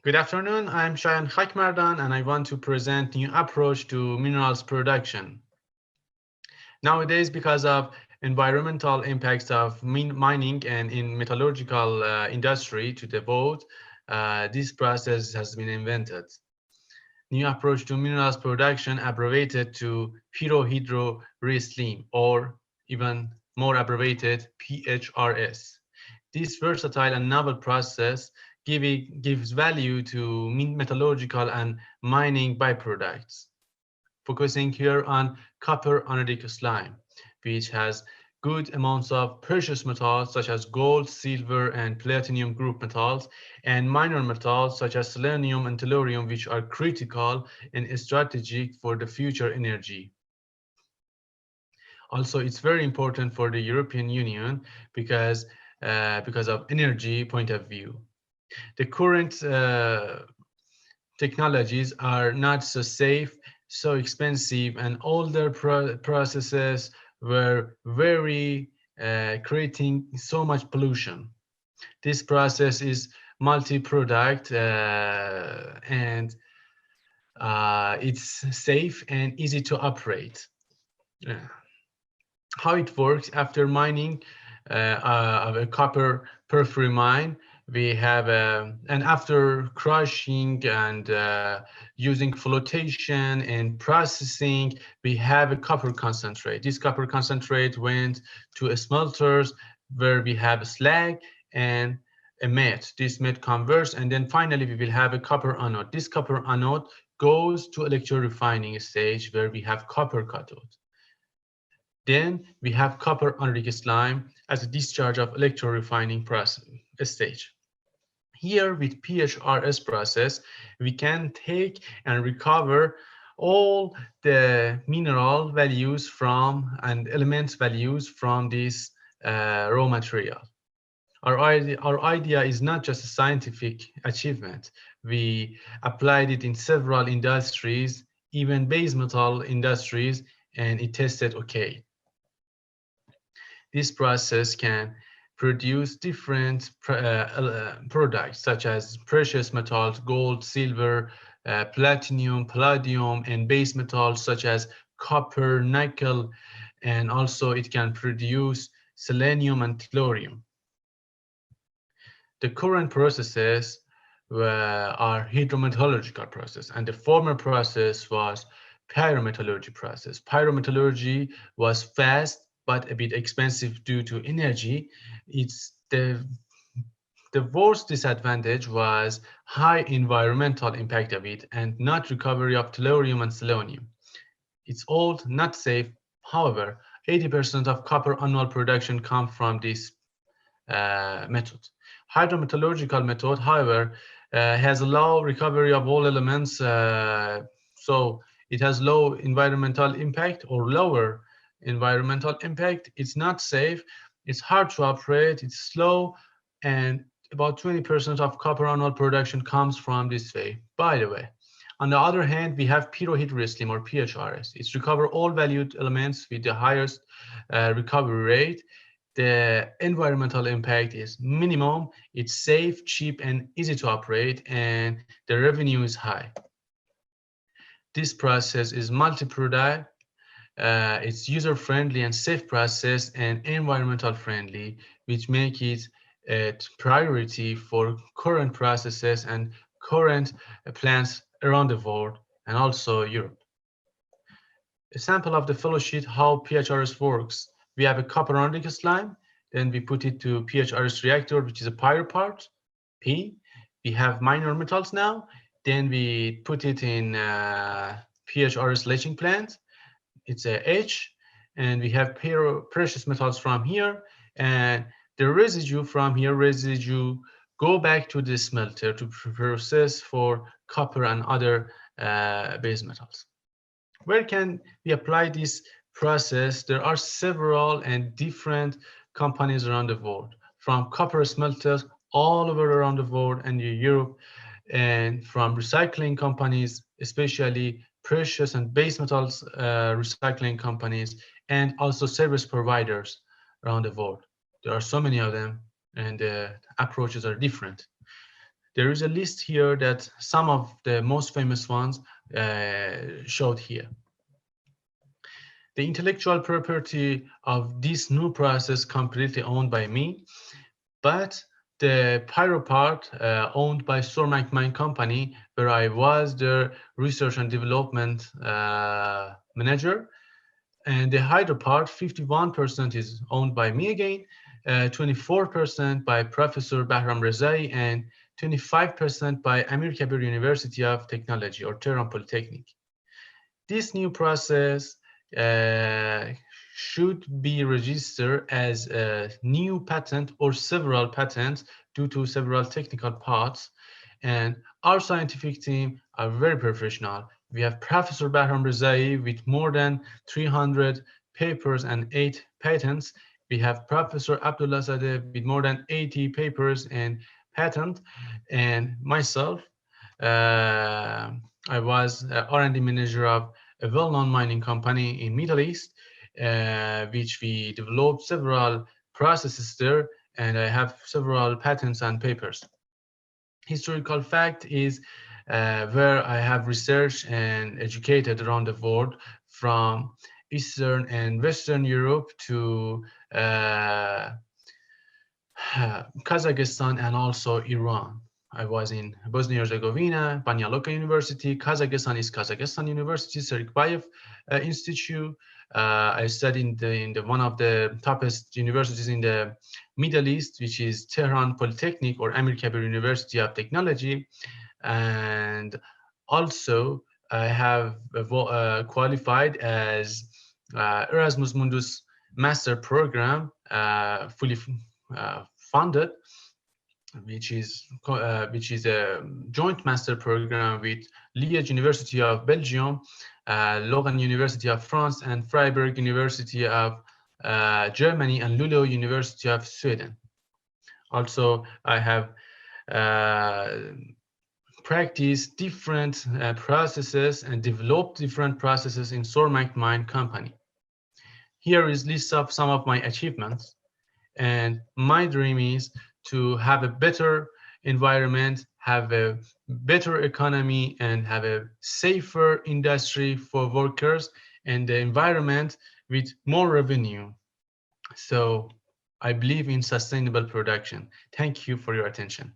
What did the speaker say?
Good afternoon, I'm Shayan Khakmardan and I want to present new approach to minerals production. Nowadays, because of environmental impacts of mining and in metallurgical industry to the both, this process has been invented. New approach to minerals production abbreviated to pyrohydrorecycling or even more abbreviated PHRS. This versatile and novel process gives value to metallurgical and mining byproducts, focusing here on copper anodic slime, which has good amounts of precious metals such as gold, silver, and platinum group metals, and minor metals such as selenium and tellurium, which are critical and strategic for the future energy. Also, it's very important for the European Union because of energy point of view. The current technologies are not so safe, so expensive, and older processes were very creating so much pollution. This process is multi-product and it's safe and easy to operate. How it works after mining of a copper porphyry mine, we have and after crushing and using flotation and processing, we have a copper concentrate. This copper concentrate went to a smelters where we have a slag and a matte. This matte converts, and then finally we will have a copper anode. This copper anode goes to electrorefining stage where we have copper cathode. Then we have copper anodic slime as a discharge of electrorefining process stage. Here with PHRS process, we can take and recover all the mineral values from and element values from this raw material. Our idea is not just a scientific achievement. We applied it in several industries, even base metal industries, and it tested okay. This process can produce different products such as precious metals, gold, silver, platinum, palladium, and base metals such as copper, nickel, and also it can produce selenium and tellurium. The current processes are hydrometallurgical process, and the former process was pyrometallurgy process. Pyrometallurgy was fast but a bit expensive due to energy. It's the worst disadvantage was high environmental impact of it and not recovery of tellurium and selenium. It's old, not safe. However, 80% of copper annual production comes from this method. Hydrometallurgical method, however, has a low recovery of all elements, so it has low environmental impact or lower environmental impact. It's not safe, it's hard to operate, it's slow, and about 20% of copper annual production comes from this way. By the way, on the other hand, we have pyrohydrorecycling or PHRS. It's recover all valued elements with the highest recovery rate. The environmental impact is minimum, it's safe, cheap, and easy to operate, and the revenue is high. This process is multi-product. It's user-friendly and safe process and environmental friendly, which make it a priority for current processes and current plants around the world and also Europe. A sample of the flow sheet how PHRS works. We have a copper anodic slime, then we put it to PHRS reactor, which is a pyro part, P. We have minor metals now, then we put it in PHRS leaching plant. It's a H, and we have precious metals from here, and the residue from here go back to the smelter to process for copper and other base metals. Where can we apply this process? There are several and different companies around the world, from copper smelters all over around the world and Europe, and from recycling companies, especially precious and base metals recycling companies, and also service providers around the world. There are so many of them, and the approaches are different. There is a list here that some of the most famous ones showed here. The intellectual property of this new process completely owned by me, but the pyro part owned by Stormac Mine Company, where I was the research and development manager. And the hydro part, 51% is owned by me again, 24% by Professor Bahram Rezai, and 25% by Amir Kabir University of Technology or Tehran Polytechnic. This new process should be registered as a new patent or several patents due to several technical parts. And our scientific team are very professional. We have Professor Bahram Rezai with more than 300 papers and 8 patents. We have Professor Abdullah Zadeh with more than 80 papers and patent. And myself, I was R&D manager of a well-known mining company in Middle East, which we developed several processes there, and I have several patents and papers. Historical fact is where I have researched and educated around the world, from Eastern and Western Europe to Kazakhstan and also Iran. I was in Bosnia and Herzegovina, Banja Luka University. Kazakhstan is Kazakhstan University, Serikbayev Institute. I studied in one of the toppest universities in the Middle East, which is Tehran Polytechnic or Amir Kabir University of Technology. And also, I have qualified as Erasmus Mundus Master Program, fully funded, which is a joint master program with Liège University of Belgium, Leuven University of France, and Freiburg University of Germany, and Luleå University of Sweden. Also, I have practiced different processes and developed different processes in Stormac Mine Company. Here is a list of some of my achievements, and my dream is to have a better environment, have a better economy, and have a safer industry for workers and the environment with more revenue. So I believe in sustainable production. Thank you for your attention.